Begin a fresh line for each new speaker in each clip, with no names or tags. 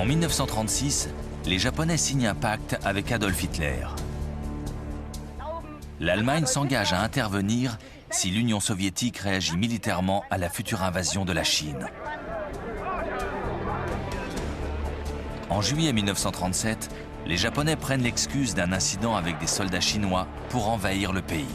En 1936, les Japonais signent un pacte avec Adolf Hitler. L'Allemagne s'engage à intervenir si l'Union soviétique réagit militairement à la future invasion de la Chine. En juillet 1937, les Japonais prennent l'excuse d'un incident avec des soldats chinois pour envahir le pays.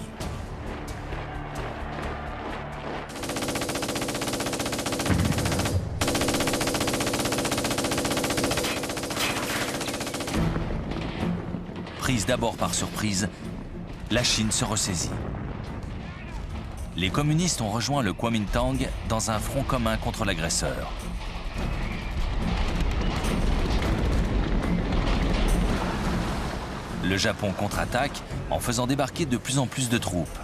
Prise d'abord par surprise, la Chine se ressaisit. Les communistes ont rejoint le Kuomintang dans un front commun contre l'agresseur. Le Japon contre-attaque en faisant débarquer de plus en plus de troupes.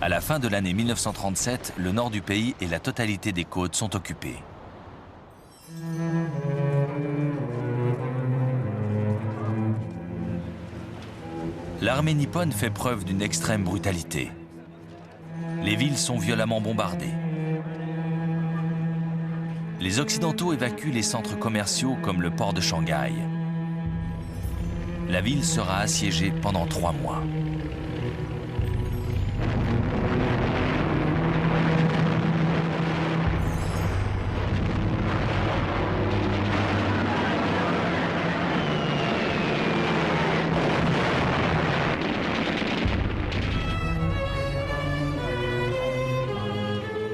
À la fin de l'année 1937, le nord du pays et la totalité des côtes sont occupés. L'armée nippone fait preuve d'une extrême brutalité. Les villes sont violemment bombardées. Les Occidentaux évacuent les centres commerciaux comme le port de Shanghai. La ville sera assiégée pendant 3 mois.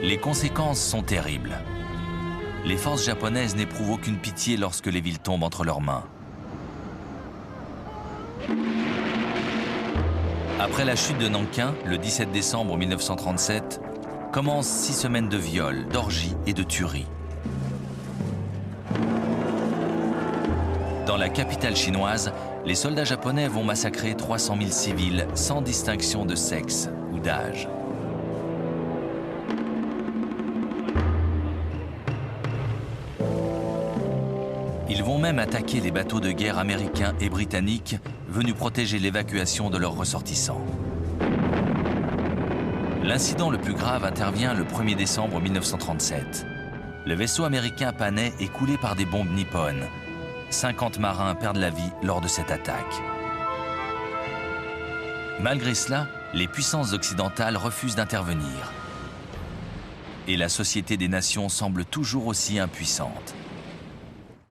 Les conséquences sont terribles. Les forces japonaises n'éprouvent aucune pitié lorsque les villes tombent entre leurs mains. Après la chute de Nankin, le 17 décembre 1937, commencent 6 semaines de viols, d'orgies et de tueries. Dans la capitale chinoise, les soldats japonais vont massacrer 300 000 civils sans distinction de sexe ou d'âge. Ils vont même attaquer les bateaux de guerre américains et britanniques venus protéger l'évacuation de leurs ressortissants. L'incident le plus grave intervient le 1er décembre 1937. Le vaisseau américain Panay est coulé par des bombes nippones. 50 marins perdent la vie lors de cette attaque. Malgré cela, les puissances occidentales refusent d'intervenir. Et la Société des Nations semble toujours aussi impuissante.